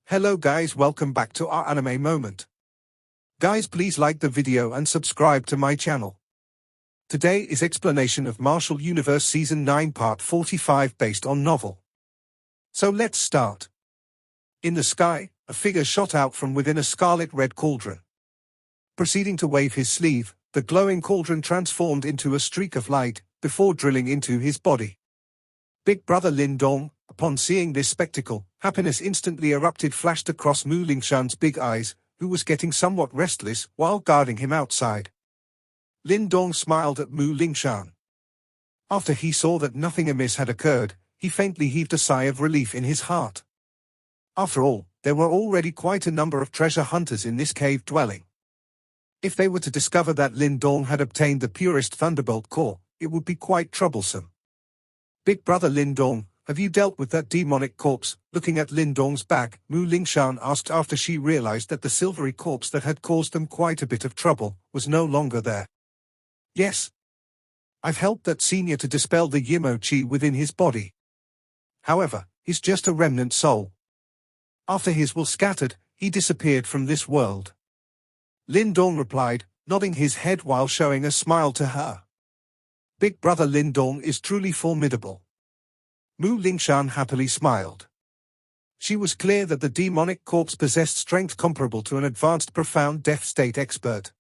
Hello guys, welcome back to our anime moment. Guys, please like the video and subscribe to my channel. Today is explanation of Martial Universe Season 9 Part 45 based on novel. So let's start. In the sky, a figure shot out from within a scarlet red cauldron. Proceeding to wave his sleeve, the glowing cauldron transformed into a streak of light, before drilling into his body. Big Brother Lindong, upon seeing this spectacle, happiness instantly erupted flashed across Mu Lingshan's big eyes, who was getting somewhat restless while guarding him outside. Lindong smiled at Mu Lingshan. After he saw that nothing amiss had occurred, he faintly heaved a sigh of relief in his heart. After all, there were already quite a number of treasure hunters in this cave dwelling. If they were to discover that Lindong had obtained the purest Thunderbolt core, it would be quite troublesome. Big Brother Lindong, have you dealt with that demonic corpse? Looking at Lindong's back, Mu Lingshan asked after she realized that the silvery corpse that had caused them quite a bit of trouble was no longer there. Yes. I've helped that senior to dispel the Yimo Chi within his body. However, he's just a remnant soul. After his will scattered, he disappeared from this world. Lindong replied, nodding his head while showing a smile to her. Big Brother Lindong is truly formidable. Mu Lingshan happily smiled. She was clear that the demonic corpse possessed strength comparable to an advanced profound death state expert.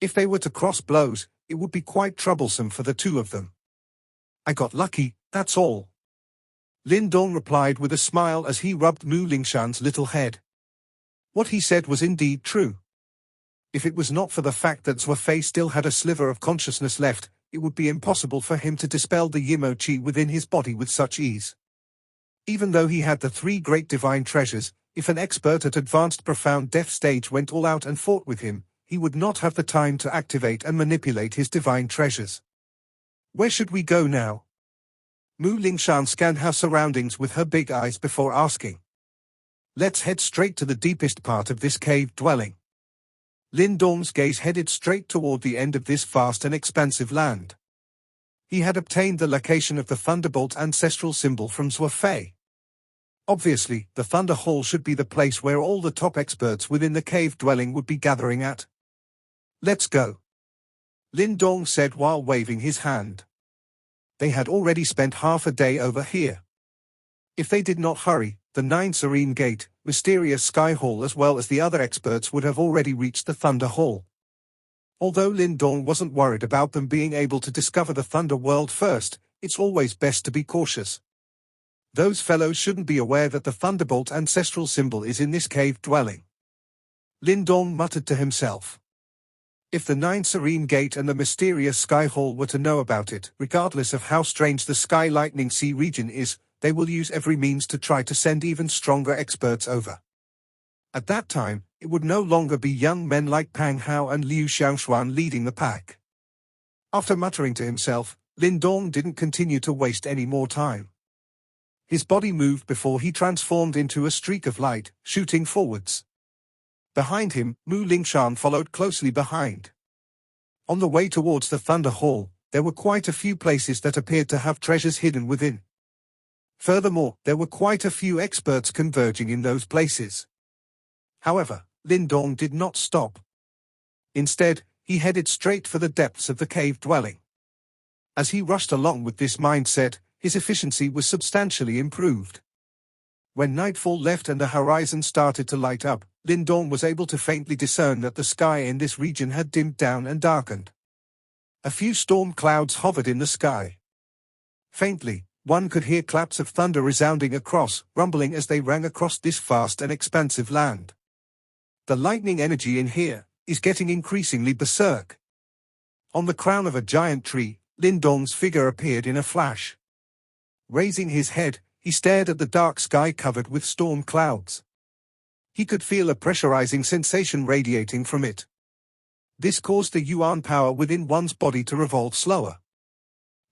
If they were to cross blows, it would be quite troublesome for the two of them. I got lucky, that's all. Lindong replied with a smile as he rubbed Mu Lingshan's little head. What he said was indeed true. If it was not for the fact that Zhuofei still had a sliver of consciousness left, it would be impossible for him to dispel the Yimo Chi within his body with such ease. Even though he had the three great divine treasures, if an expert at advanced profound death stage went all out and fought with him, he would not have the time to activate and manipulate his divine treasures. Where should we go now? Mu Lingshan scanned her surroundings with her big eyes before asking. Let's head straight to the deepest part of this cave dwelling. Lindong's gaze headed straight toward the end of this vast and expansive land. He had obtained the location of the Thunderbolt ancestral symbol from Zhuofei. Obviously, the Thunder Hall should be the place where all the top experts within the cave dwelling would be gathering at. Let's go, Lindong said while waving his hand. They had already spent half a day over here. If they did not hurry, the 9 Serene Gate, Mysterious Sky Hall as well as the other experts would have already reached the Thunder Hall. Although Lindong wasn't worried about them being able to discover the Thunder World first, it's always best to be cautious. Those fellows shouldn't be aware that the Thunderbolt ancestral symbol is in this cave dwelling. Lindong muttered to himself. If the 9 Serene Gate and the Mysterious Sky Hall were to know about it, regardless of how strange the Sky Lightning Sea region is, they will use every means to try to send even stronger experts over. At that time, it would no longer be young men like Pangha and Liu Xiaoxuan leading the pack. After muttering to himself, Lindong didn't continue to waste any more time. His body moved before he transformed into a streak of light, shooting forwards. Behind him, Mu Lingshan followed closely behind. On the way towards the Thunder Hall, there were quite a few places that appeared to have treasures hidden within. Furthermore, there were quite a few experts converging in those places. However, Lindong did not stop. Instead, he headed straight for the depths of the cave dwelling. As he rushed along with this mindset, his efficiency was substantially improved. When nightfall left and the horizon started to light up, Lindong was able to faintly discern that the sky in this region had dimmed down and darkened. A few storm clouds hovered in the sky. Faintly, one could hear claps of thunder resounding across, rumbling as they rang across this vast and expansive land. The lightning energy in here is getting increasingly berserk. On the crown of a giant tree, Lindong's figure appeared in a flash. Raising his head, he stared at the dark sky covered with storm clouds. He could feel a pressurizing sensation radiating from it. This caused the Yuan power within one's body to revolve slower.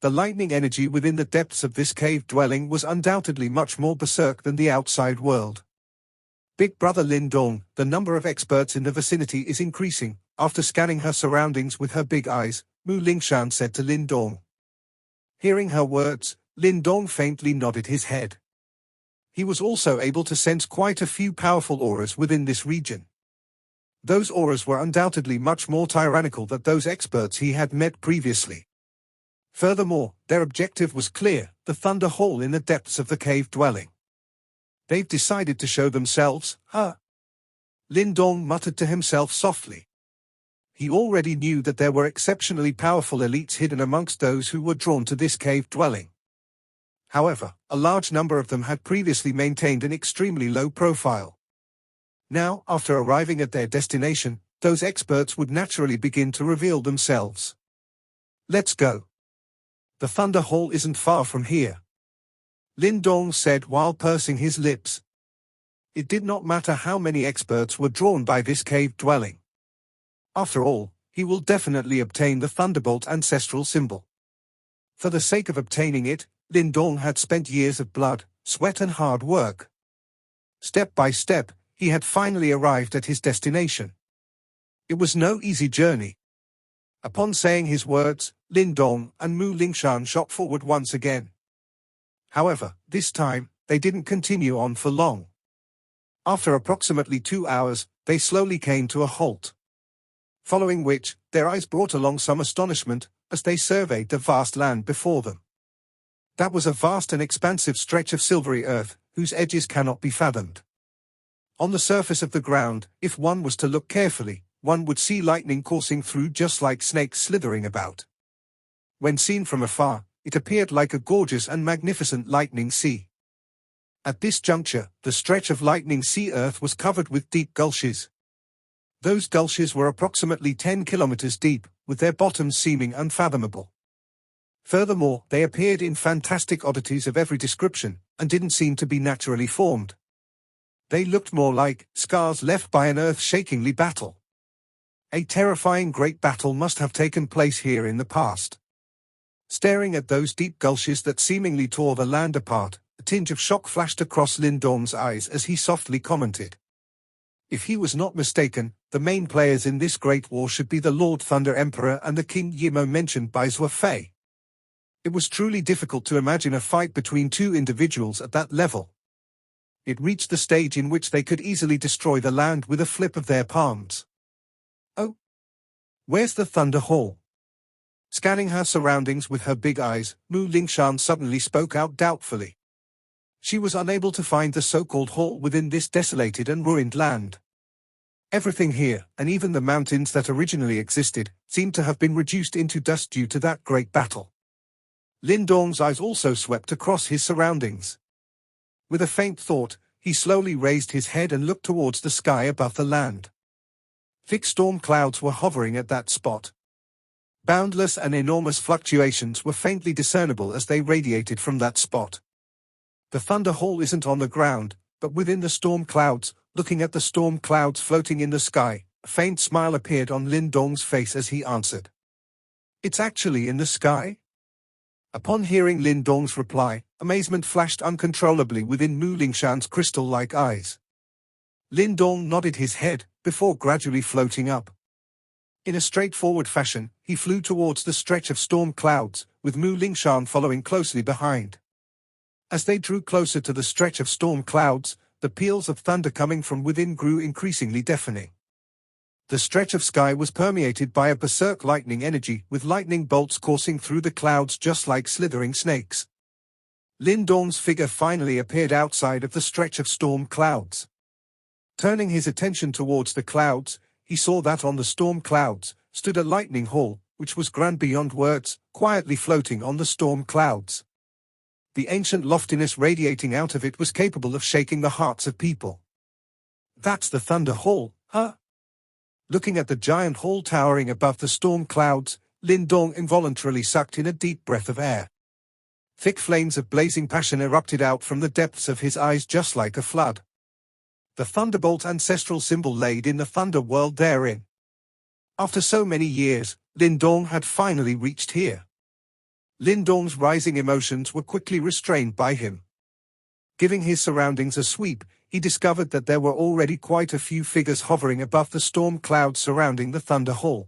The lightning energy within the depths of this cave dwelling was undoubtedly much more berserk than the outside world. Big Brother Lindong, the number of experts in the vicinity is increasing. After scanning her surroundings with her big eyes, Mu Lingshan said to Lindong. Hearing her words, Lindong faintly nodded his head. he was also able to sense quite a few powerful auras within this region. Those auras were undoubtedly much more tyrannical than those experts he had met previously. Furthermore, their objective was clear: the thunder hole in the depths of the cave dwelling. They've decided to show themselves, huh? Lindong muttered to himself softly. He already knew that there were exceptionally powerful elites hidden amongst those who were drawn to this cave dwelling. However, a large number of them had previously maintained an extremely low profile. Now, after arriving at their destination, those experts would naturally begin to reveal themselves. Let's go. The thunder hole isn't far from here, Lindong said while pursing his lips. It did not matter how many experts were drawn by this cave dwelling. After all, he will definitely obtain the Thunderbolt ancestral symbol. For the sake of obtaining it, Lindong had spent years of blood, sweat and hard work. Step by step, he had finally arrived at his destination. It was no easy journey. Upon saying his words, Lindong and Mu Lingshan shot forward once again. However, this time, they didn't continue on for long. After approximately 2 hours, they slowly came to a halt. Following which, their eyes brought along some astonishment, as they surveyed the vast land before them. That was a vast and expansive stretch of silvery earth, whose edges cannot be fathomed. On the surface of the ground, if one was to look carefully, one would see lightning coursing through just like snakes slithering about. When seen from afar, it appeared like a gorgeous and magnificent lightning sea. At this juncture, the stretch of lightning sea earth was covered with deep gulches. Those gulches were approximately 10 kilometers deep, with their bottoms seeming unfathomable. Furthermore, they appeared in fantastic oddities of every description, and didn't seem to be naturally formed. They looked more like scars left by an earth-shakingly battle. A terrifying great battle must have taken place here in the past. Staring at those deep gulches that seemingly tore the land apart, a tinge of shock flashed across Lindong's eyes as he softly commented. If he was not mistaken, the main players in this great war should be the Lord Thunder Emperor and the King Yimo mentioned by Zhou Fei. It was truly difficult to imagine a fight between two individuals at that level. It reached the stage in which they could easily destroy the land with a flip of their palms. Oh! Where's the Thunder Hall? Scanning her surroundings with her big eyes, Mu Lingshan suddenly spoke out doubtfully. She was unable to find the so-called hall within this desolated and ruined land. Everything here, and even the mountains that originally existed, seemed to have been reduced into dust due to that great battle. Lindong's eyes also swept across his surroundings. With a faint thought, he slowly raised his head and looked towards the sky above the land. Thick storm clouds were hovering at that spot. Boundless and enormous fluctuations were faintly discernible as they radiated from that spot. The Thunder Hall isn't on the ground, but within the storm clouds. Looking at the storm clouds floating in the sky, a faint smile appeared on Lindong's face as he answered. It's actually in the sky? Upon hearing Lindong's reply, amazement flashed uncontrollably within Mu Lingshan's crystal-like eyes. Lindong nodded his head, before gradually floating up. In a straightforward fashion, he flew towards the stretch of storm clouds, with Mu Lingshan following closely behind. As they drew closer to the stretch of storm clouds, the peals of thunder coming from within grew increasingly deafening. The stretch of sky was permeated by a berserk lightning energy, with lightning bolts coursing through the clouds just like slithering snakes. Lindong's figure finally appeared outside of the stretch of storm clouds. Turning his attention towards the clouds, he saw that on the storm clouds stood a lightning hall, which was grand beyond words, quietly floating on the storm clouds. The ancient loftiness radiating out of it was capable of shaking the hearts of people. That's the Thunder Hall, huh? Looking at the giant hall towering above the storm clouds, Lindong involuntarily sucked in a deep breath of air. Thick flames of blazing passion erupted out from the depths of his eyes just like a flood. The Thunderbolt ancestral symbol laid in the Thunder World therein. After so many years, Lindong had finally reached here. Lindong's rising emotions were quickly restrained by him. Giving his surroundings a sweep, he discovered that there were already quite a few figures hovering above the storm clouds surrounding the Thunder Hall.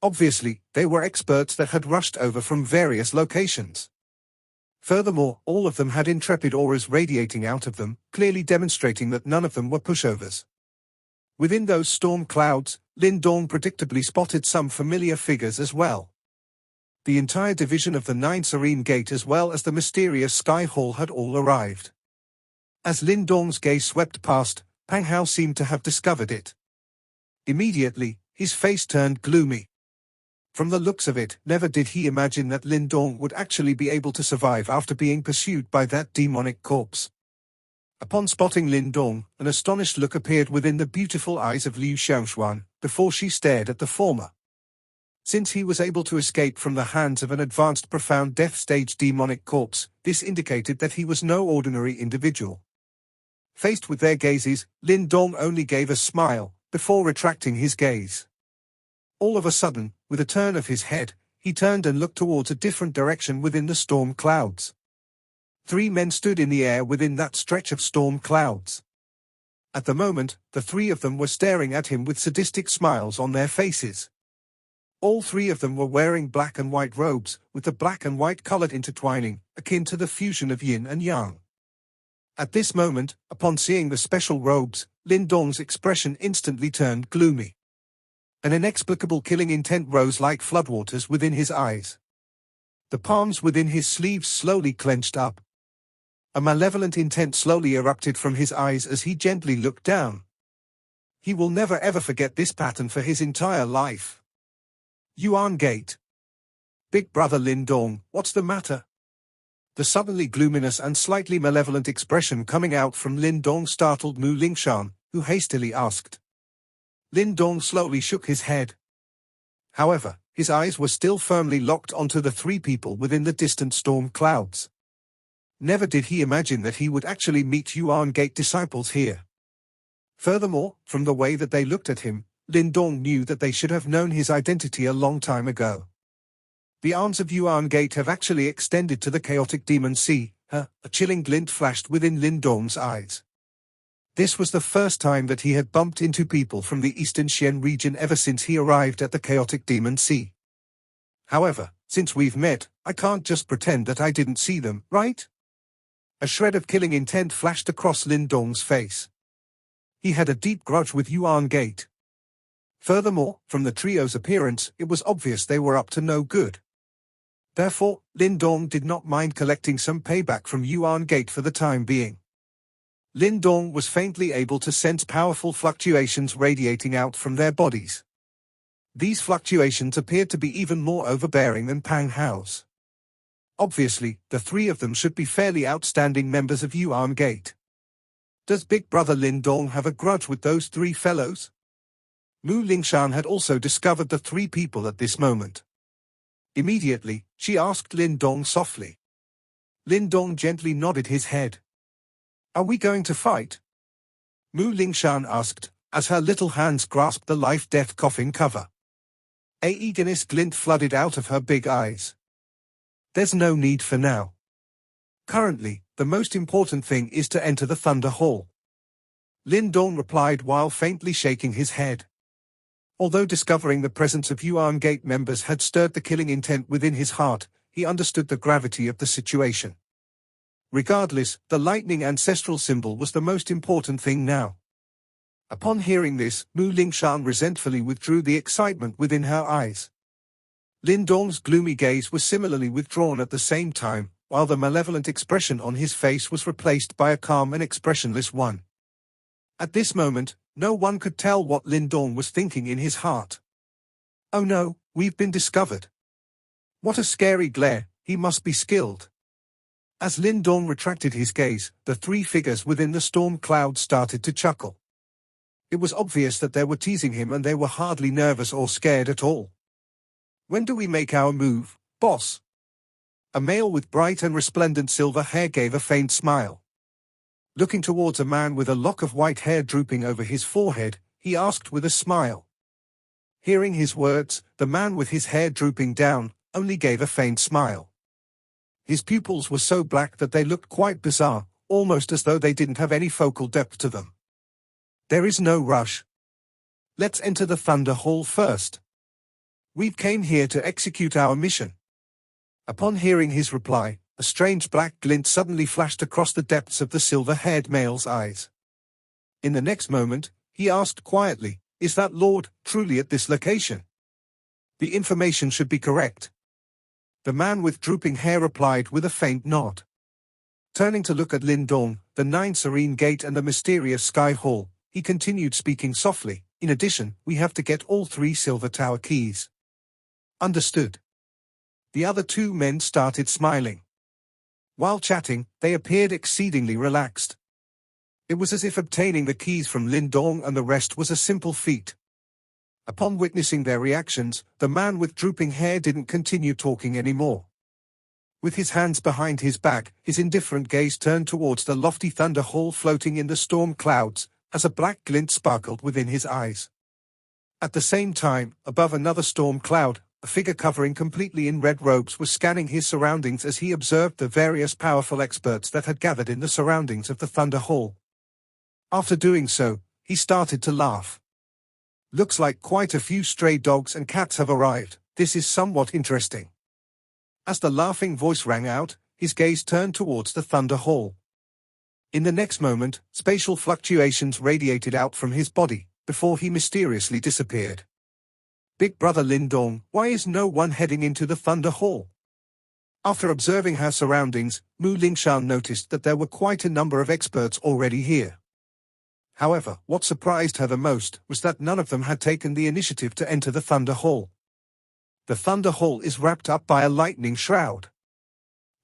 Obviously, they were experts that had rushed over from various locations. Furthermore, all of them had intrepid auras radiating out of them, clearly demonstrating that none of them were pushovers. Within those storm clouds, Lindong predictably spotted some familiar figures as well. The entire division of the 9 Serene Gate as well as the mysterious Sky Hall had all arrived. As Lindong's gaze swept past, Pangha seemed to have discovered it. Immediately, his face turned gloomy. From the looks of it, never did he imagine that Lindong would actually be able to survive after being pursued by that demonic corpse. Upon spotting Lindong, an astonished look appeared within the beautiful eyes of Liu Xiaoxuan, before she stared at the former. Since he was able to escape from the hands of an advanced profound death stage demonic corpse, this indicated that he was no ordinary individual. Faced with their gazes, Lindong only gave a smile, before retracting his gaze. All of a sudden, with a turn of his head, he turned and looked towards a different direction within the storm clouds. 3 men stood in the air within that stretch of storm clouds. At the moment, the 3 of them were staring at him with sadistic smiles on their faces. All 3 of them were wearing black and white robes, with the black and white colored intertwining, akin to the fusion of yin and yang. At this moment, upon seeing the special robes, Lindong's expression instantly turned gloomy. An inexplicable killing intent rose like floodwaters within his eyes. The palms within his sleeves slowly clenched up. A malevolent intent slowly erupted from his eyes as he gently looked down. He will never ever forget this pattern for his entire life. Yuan Gate. Big brother Lindong, what's the matter? The suddenly gloominess and slightly malevolent expression coming out from Lindong startled Mu Lingshan, who hastily asked. Lindong slowly shook his head. However, his eyes were still firmly locked onto the 3 people within the distant storm clouds. Never did he imagine that he would actually meet Yuan Gate disciples here. Furthermore, from the way that they looked at him, Lindong knew that they should have known his identity a long time ago. The arms of Yuan Gate have actually extended to the chaotic demon sea. A chilling glint flashed within Lindong's eyes. This was the first time that he had bumped into people from the Eastern Xian region ever since he arrived at the chaotic demon sea. However, since we've met, I can't just pretend that I didn't see them, right? A shred of killing intent flashed across Lindong's face. He had a deep grudge with Yuan Gate. Furthermore, from the trio's appearance, it was obvious they were up to no good. Therefore, Lindong did not mind collecting some payback from Yuan Gate for the time being. Lindong was faintly able to sense powerful fluctuations radiating out from their bodies. These fluctuations appeared to be even more overbearing than Pangha's. Obviously, the 3 of them should be fairly outstanding members of Yuan Gate. Does big brother Lindong have a grudge with those 3 fellows? Mu Lingshan had also discovered the 3 people at this moment. Immediately, she asked Lindong softly. Lindong gently nodded his head. Are we going to fight? Mu Lingshan asked, as her little hands grasped the life-death coffin cover. A eagerness glint flooded out of her big eyes. There's no need for now. Currently, the most important thing is to enter the Thunder Hall. Lindong replied while faintly shaking his head. Although discovering the presence of Yuan Gate members had stirred the killing intent within his heart, he understood the gravity of the situation. Regardless, the lightning ancestral symbol was the most important thing now. Upon hearing this, Mu Lingshan resentfully withdrew the excitement within her eyes. Lindong's gloomy gaze was similarly withdrawn at the same time, while the malevolent expression on his face was replaced by a calm and expressionless one. At this moment, no one could tell what Lindong was thinking in his heart. Oh no, we've been discovered. What a scary glare, he must be skilled. As Lindong retracted his gaze, the 3 figures within the storm cloud started to chuckle. It was obvious that they were teasing him and they were hardly nervous or scared at all. When do we make our move, boss? A male with bright and resplendent silver hair gave a faint smile. Looking towards a man with a lock of white hair drooping over his forehead, he asked with a smile. Hearing his words, the man with his hair drooping down, only gave a faint smile. His pupils were so black that they looked quite bizarre, almost as though they didn't have any focal depth to them. There is no rush. Let's enter the Thunder Hall first. We came here to execute our mission. Upon hearing his reply, a strange black glint suddenly flashed across the depths of the silver-haired male's eyes. In the next moment, he asked quietly, "Is that Lord truly at this location? The information should be correct." The man with drooping hair replied with a faint nod. Turning to look at Lindong, the 9 serene gate and the mysterious sky hall, he continued speaking softly, "In addition, we have to get all 3 silver tower keys." Understood. The other 2 men started smiling. While chatting, they appeared exceedingly relaxed. It was as if obtaining the keys from Lindong and the rest was a simple feat. Upon witnessing their reactions, the man with drooping hair didn't continue talking anymore. With his hands behind his back, his indifferent gaze turned towards the lofty thunder hall floating in the storm clouds, as a black glint sparkled within his eyes. At the same time, above another storm cloud, a figure covering completely in red robes was scanning his surroundings as he observed the various powerful experts that had gathered in the surroundings of the Thunder Hall. After doing so, he started to laugh. "Looks like quite a few stray dogs and cats have arrived. This is somewhat interesting." As the laughing voice rang out, his gaze turned towards the Thunder Hall. In the next moment, spatial fluctuations radiated out from his body, before he mysteriously disappeared. "Big Brother Lindong, why is no one heading into the Thunder Hall?" After observing her surroundings, Mu Lingshan noticed that there were quite a number of experts already here. However, what surprised her the most was that none of them had taken the initiative to enter the Thunder Hall. The Thunder Hall is wrapped up by a lightning shroud.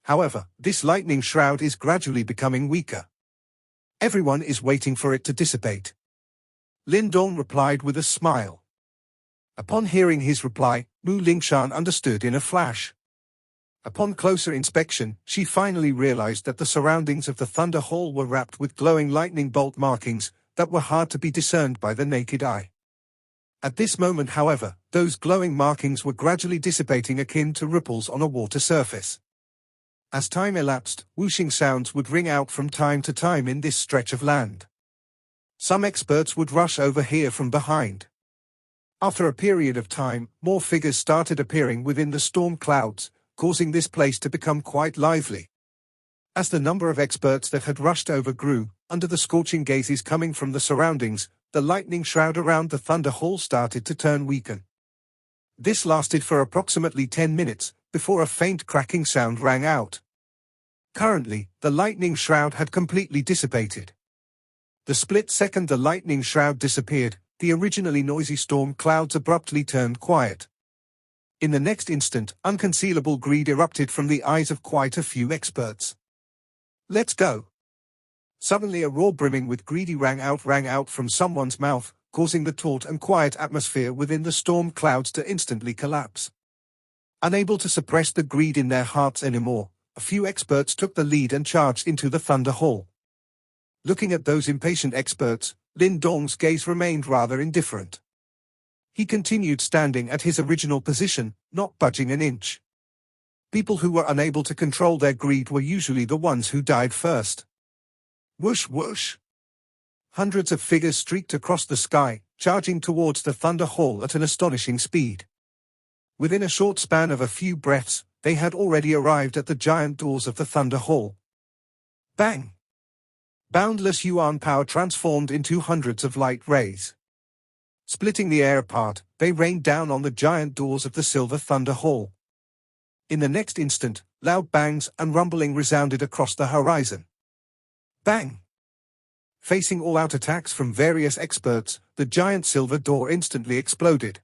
However, this lightning shroud is gradually becoming weaker. Everyone is waiting for it to dissipate. Lindong replied with a smile. Upon hearing his reply, Mu Lingshan understood in a flash. Upon closer inspection, she finally realized that the surroundings of the Thunder Hall were wrapped with glowing lightning bolt markings that were hard to be discerned by the naked eye. At this moment, however, those glowing markings were gradually dissipating akin to ripples on a water surface. As time elapsed, whooshing sounds would ring out from time to time in this stretch of land. Some experts would rush over here from behind. After a period of time, more figures started appearing within the storm clouds, causing this place to become quite lively. As the number of experts that had rushed over grew, under the scorching gazes coming from the surroundings, the lightning shroud around the Thunder Hall started to turn weaken. This lasted for approximately 10 minutes, before a faint cracking sound rang out. Currently, the lightning shroud had completely dissipated. The split second the lightning shroud disappeared, the originally noisy storm clouds abruptly turned quiet. In the next instant, unconcealable greed erupted from the eyes of quite a few experts. "Let's go!" Suddenly a roar brimming with greedy rang out from someone's mouth, causing the taut and quiet atmosphere within the storm clouds to instantly collapse. Unable to suppress the greed in their hearts anymore, a few experts took the lead and charged into the Thunder Hall. Looking at those impatient experts, Lindong's gaze remained rather indifferent. He continued standing at his original position, not budging an inch. People who were unable to control their greed were usually the ones who died first. Whoosh whoosh! Hundreds of figures streaked across the sky, charging towards the Thunder Hall at an astonishing speed. Within a short span of a few breaths, they had already arrived at the giant doors of the Thunder Hall. Bang! Boundless Yuan power transformed into hundreds of light rays. Splitting the air apart, they rained down on the giant doors of the Silver Thunder Hall. In the next instant, loud bangs and rumbling resounded across the horizon. Bang! Facing all-out attacks from various experts, the giant silver door instantly exploded.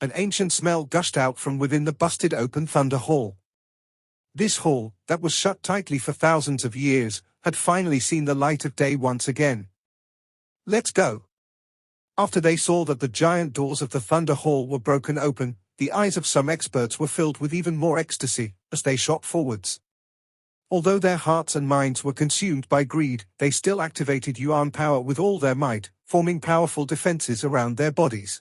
An ancient smell gushed out from within the busted open Thunder Hall. This hall, that was shut tightly for thousands of years, had finally seen the light of day once again. "Let's go!" After they saw that the giant doors of the Thunder Hall were broken open, the eyes of some experts were filled with even more ecstasy, as they shot forwards. Although their hearts and minds were consumed by greed, they still activated Yuan power with all their might, forming powerful defenses around their bodies.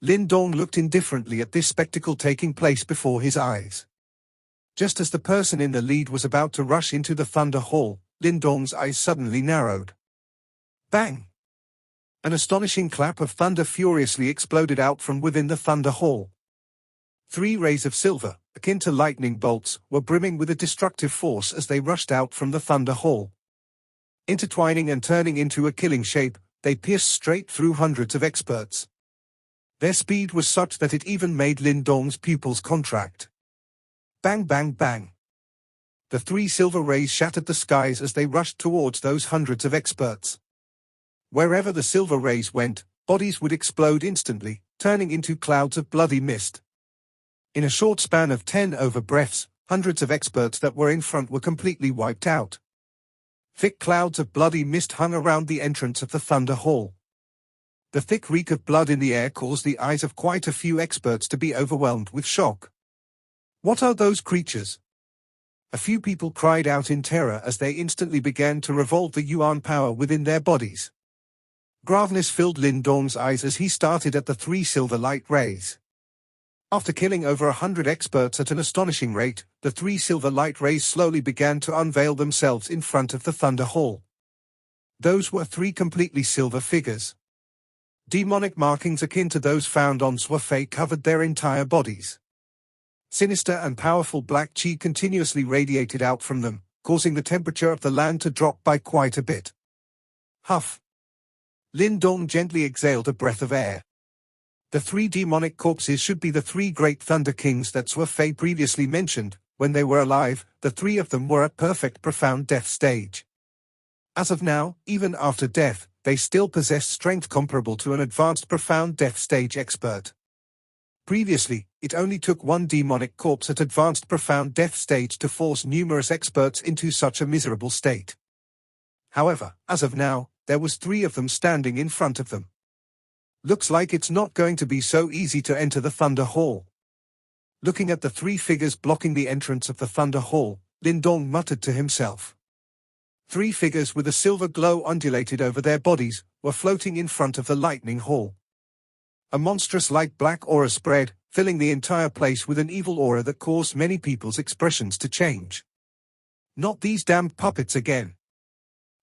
Lindong looked indifferently at this spectacle taking place before his eyes. Just as the person in the lead was about to rush into the Thunder Hall, Lindong's eyes suddenly narrowed. Bang! An astonishing clap of thunder furiously exploded out from within the Thunder Hall. Three rays of silver, akin to lightning bolts, were brimming with a destructive force as they rushed out from the Thunder Hall. Intertwining and turning into a killing shape, they pierced straight through hundreds of experts. Their speed was such that it even made Lindong's pupils contract. Bang bang bang. The three silver rays shattered the skies as they rushed towards those hundreds of experts. Wherever the silver rays went, bodies would explode instantly, turning into clouds of bloody mist. In a short span of 10 breaths, hundreds of experts that were in front were completely wiped out. Thick clouds of bloody mist hung around the entrance of the Thunder Hall. The thick reek of blood in the air caused the eyes of quite a few experts to be overwhelmed with shock. What are those creatures? A few people cried out in terror as they instantly began to revolve the Yuan power within their bodies. Graveness filled Lindong's eyes as he started at the three silver light rays. After killing over 100 experts at an astonishing rate, the three silver light rays slowly began to unveil themselves in front of the Thunder Hall. Those were three completely silver figures. Demonic markings akin to those found on Swafei covered their entire bodies. Sinister and powerful black chi continuously radiated out from them, causing the temperature of the land to drop by quite a bit. Huff. Lindong gently exhaled a breath of air. The three demonic corpses should be the three great Thunder Kings that Swafei previously mentioned. When they were alive, the three of them were at perfect profound death stage. As of now, even after death, they still possess strength comparable to an advanced profound death stage expert. Previously, it only took one demonic corpse at advanced profound death stage to force numerous experts into such a miserable state. However, as of now, there was three of them standing in front of them. Looks like it's not going to be so easy to enter the Thunder Hall. Looking at the three figures blocking the entrance of the Thunder Hall, Lindong muttered to himself. Three figures with a silver glow undulated over their bodies, were floating in front of the Lightning Hall. A monstrous light black aura spread, filling the entire place with an evil aura that caused many people's expressions to change. Not these damned puppets again.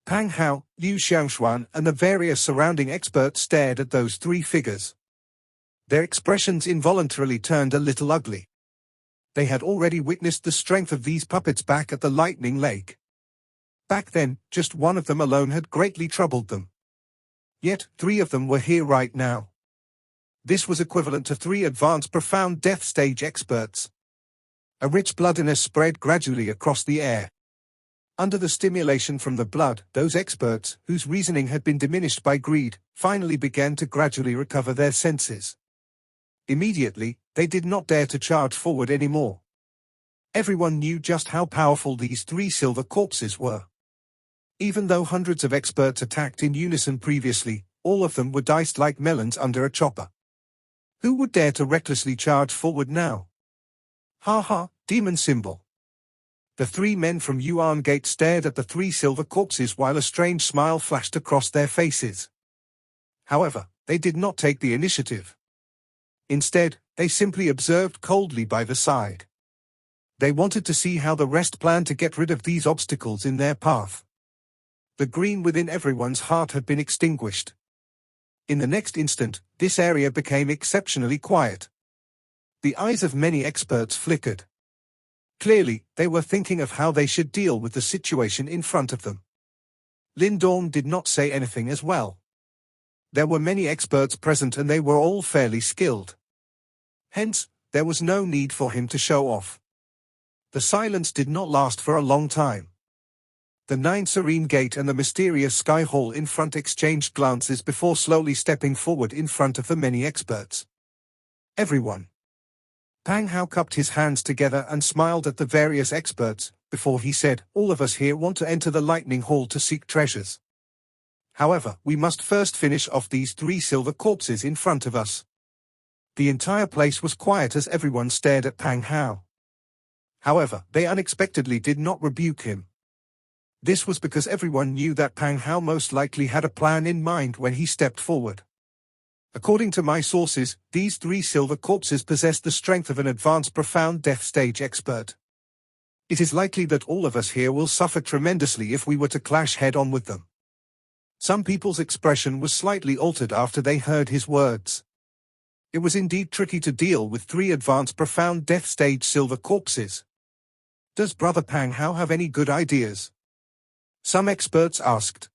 Pangha, Liu Xiangshuan and the various surrounding experts stared at those three figures. Their expressions involuntarily turned a little ugly. They had already witnessed the strength of these puppets back at the Lightning Lake. Back then, just one of them alone had greatly troubled them. Yet, three of them were here right now. This was equivalent to three advanced profound death stage experts. A rich bloodiness spread gradually across the air. Under the stimulation from the blood, those experts, whose reasoning had been diminished by greed, finally began to gradually recover their senses. Immediately, they did not dare to charge forward anymore. Everyone knew just how powerful these three silver corpses were. Even though hundreds of experts attacked in unison previously, all of them were diced like melons under a chopper. Who would dare to recklessly charge forward now? Ha ha, demon symbol. The three men from Yuan Gate stared at the three silver corpses while a strange smile flashed across their faces. However, they did not take the initiative. Instead, they simply observed coldly by the side. They wanted to see how the rest planned to get rid of these obstacles in their path. The green within everyone's heart had been extinguished. In the next instant, this area became exceptionally quiet. The eyes of many experts flickered. Clearly, they were thinking of how they should deal with the situation in front of them. Lindong did not say anything as well. There were many experts present and they were all fairly skilled. Hence, there was no need for him to show off. The silence did not last for a long time. The Nine Serene Gate and the mysterious Sky Hall in front exchanged glances before slowly stepping forward in front of the many experts. Everyone. Pangha cupped his hands together and smiled at the various experts, before he said, "All of us here want to enter the Lightning Hall to seek treasures. However, we must first finish off these three silver corpses in front of us." The entire place was quiet as everyone stared at Pangha. However, they unexpectedly did not rebuke him. This was because everyone knew that Pangha most likely had a plan in mind when he stepped forward. According to my sources, these three silver corpses possess the strength of an advanced profound death stage expert. It is likely that all of us here will suffer tremendously if we were to clash head-on with them. Some people's expression was slightly altered after they heard his words. It was indeed tricky to deal with 3 advanced profound death stage silver corpses. Does Brother Pangha have any good ideas? Some experts asked.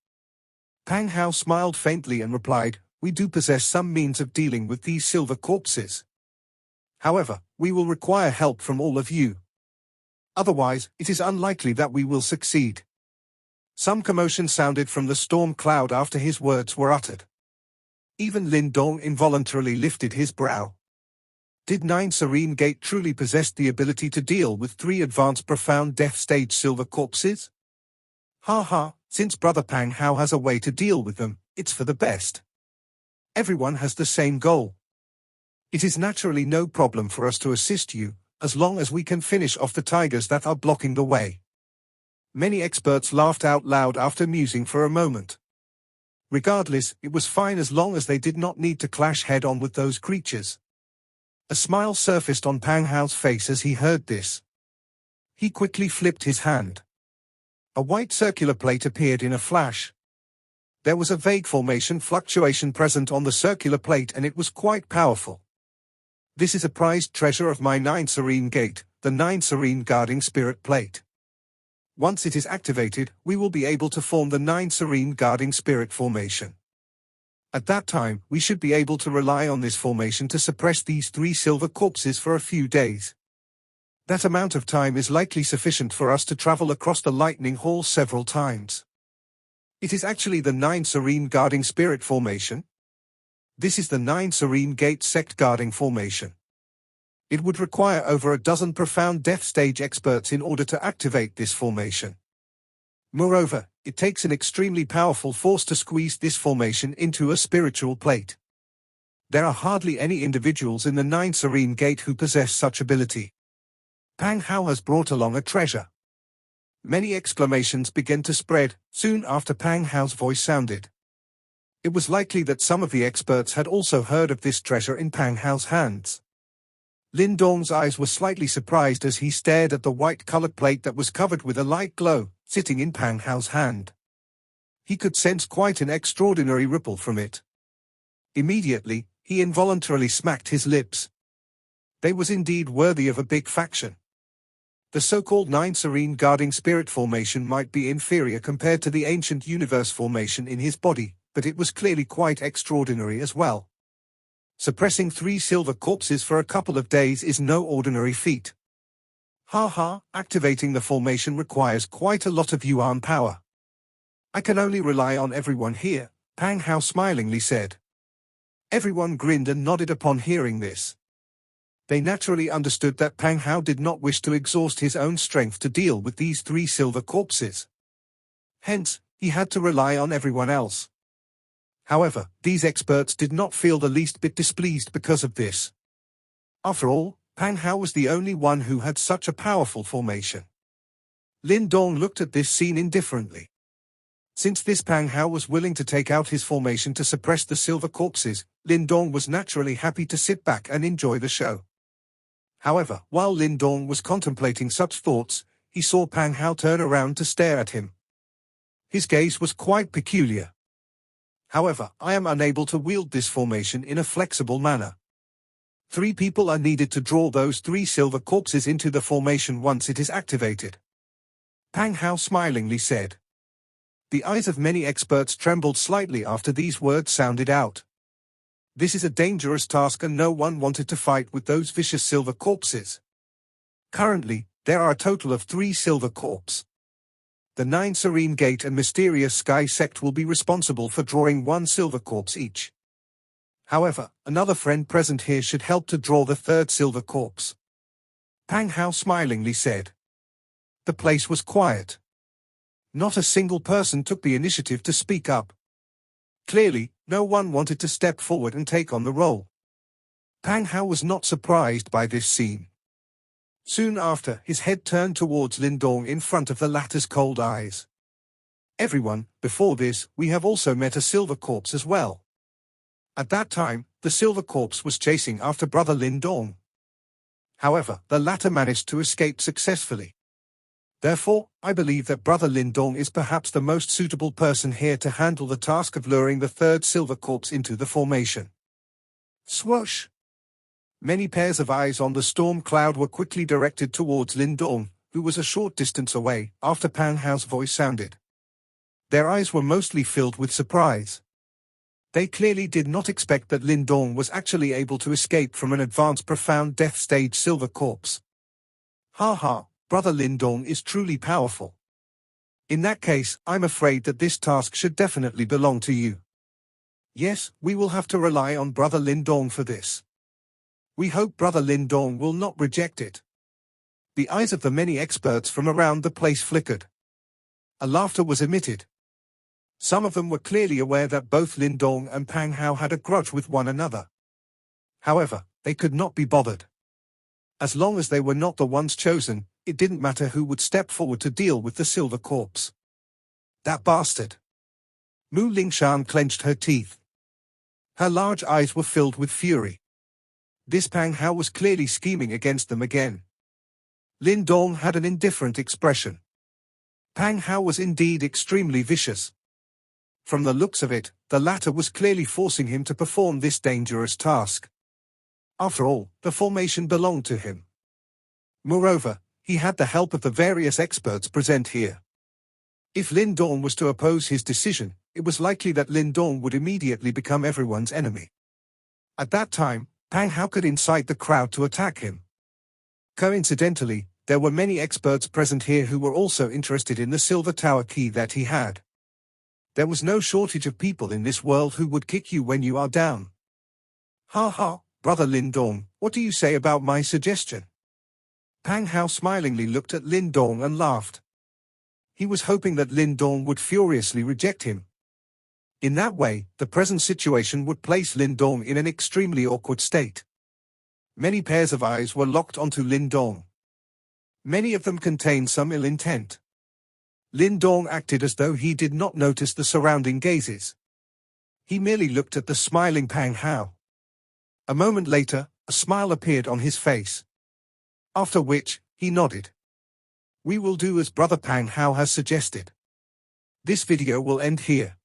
Pangha smiled faintly and replied, we do possess some means of dealing with these silver corpses. However, we will require help from all of you. Otherwise, it is unlikely that we will succeed. Some commotion sounded from the storm cloud after his words were uttered. Even Lindong involuntarily lifted his brow. Did 9 Serene Gate truly possess the ability to deal with 3 advanced profound death stage silver corpses? Since Brother Pangha has a way to deal with them, it's for the best. Everyone has the same goal. It is naturally no problem for us to assist you, as long as we can finish off the tigers that are blocking the way. Many experts laughed out loud after musing for a moment. Regardless, it was fine as long as they did not need to clash head-on with those creatures. A smile surfaced on Pangha's face as he heard this. He quickly flipped his hand. A white circular plate appeared in a flash. There was a vague formation fluctuation present on the circular plate and it was quite powerful. This is a prized treasure of my 9 Serene Gate, the 9 Serene Guarding Spirit Plate. Once it is activated, we will be able to form the 9 Serene Guarding Spirit formation. At that time, we should be able to rely on this formation to suppress these 3 silver corpses for a few days. That amount of time is likely sufficient for us to travel across the Lightning Hall several times. It is actually the 9 Serene Guarding Spirit formation. This is the 9 Serene Gate Sect Guarding formation. It would require over a dozen profound death stage experts in order to activate this formation. Moreover, it takes an extremely powerful force to squeeze this formation into a spiritual plate. There are hardly any individuals in the 9 Serene Gate who possess such ability. Pangha has brought along a treasure. Many exclamations began to spread, soon after Pangha's voice sounded. It was likely that some of the experts had also heard of this treasure in Pangha's hands. Lindong's eyes were slightly surprised as he stared at the white-colored plate that was covered with a light glow, sitting in Pangha's hand. He could sense quite an extraordinary ripple from it. Immediately, he involuntarily smacked his lips. They was indeed worthy of a big faction. The so-called 9 Serene Guarding Spirit formation might be inferior compared to the ancient universe formation in his body, but it was clearly quite extraordinary as well. Suppressing 3 silver corpses for a couple of days is no ordinary feat. Activating the formation requires quite a lot of Yuan power. I can only rely on everyone here, Pangha smilingly said. Everyone grinned and nodded upon hearing this. They naturally understood that Pangha did not wish to exhaust his own strength to deal with these 3 silver corpses. Hence, he had to rely on everyone else. However, these experts did not feel the least bit displeased because of this. After all, Pangha was the only one who had such a powerful formation. Lindong looked at this scene indifferently. Since this Pangha was willing to take out his formation to suppress the silver corpses, Lindong was naturally happy to sit back and enjoy the show. However, while Lindong was contemplating such thoughts, he saw Pangha turn around to stare at him. His gaze was quite peculiar. However, I am unable to wield this formation in a flexible manner. 3 people are needed to draw those 3 silver corpses into the formation once it is activated. Pangha smilingly said. The eyes of many experts trembled slightly after these words sounded out. This is a dangerous task and no one wanted to fight with those vicious silver corpses. Currently, there are a total of 3 silver corpses. The 9 Serene Gate and Mysterious Sky sect will be responsible for drawing 1 silver corpse each. However, another friend present here should help to draw the 3rd silver corpse. Pangha smilingly said. The place was quiet. Not a single person took the initiative to speak up. Clearly, no one wanted to step forward and take on the role. Pangha was not surprised by this scene. Soon after, his head turned towards Lindong in front of the latter's cold eyes. Everyone, before this, we have also met a silver corpse as well. At that time, the silver corpse was chasing after Brother Lindong. However, the latter managed to escape successfully. Therefore, I believe that Brother Lindong is perhaps the most suitable person here to handle the task of luring the 3rd silver corpse into the formation. Swoosh! Many pairs of eyes on the storm cloud were quickly directed towards Lindong, who was a short distance away, after Pangha's voice sounded. Their eyes were mostly filled with surprise. They clearly did not expect that Lindong was actually able to escape from an advanced profound death stage silver corpse. Ha ha, Brother Lindong is truly powerful. In that case, I'm afraid that this task should definitely belong to you. Yes, we will have to rely on Brother Lindong for this. We hope Brother Lindong will not reject it. The eyes of the many experts from around the place flickered. A laughter was emitted. Some of them were clearly aware that both Lindong and Pangha had a grudge with one another. However, they could not be bothered. As long as they were not the ones chosen, it didn't matter who would step forward to deal with the silver corpse. That bastard! Mu Lingshan clenched her teeth. Her large eyes were filled with fury. This Pangha was clearly scheming against them again. Lindong had an indifferent expression. Pangha was indeed extremely vicious. From the looks of it, the latter was clearly forcing him to perform this dangerous task. After all, the formation belonged to him. Moreover, he had the help of the various experts present here. If Lindong was to oppose his decision, it was likely that Lindong would immediately become everyone's enemy. At that time, Pangha could incite the crowd to attack him. Coincidentally, there were many experts present here who were also interested in the silver tower key that he had. There was no shortage of people in this world who would kick you when you are down. Ha ha, Brother Lindong, what do you say about my suggestion? Pangha smilingly looked at Lindong and laughed. He was hoping that Lindong would furiously reject him. In that way, the present situation would place Lindong in an extremely awkward state. Many pairs of eyes were locked onto Lindong. Many of them contained some ill intent. Lindong acted as though he did not notice the surrounding gazes. He merely looked at the smiling Pangha. A moment later, a smile appeared on his face. After which, he nodded. We will do as Brother Pangha has suggested. This video will end here.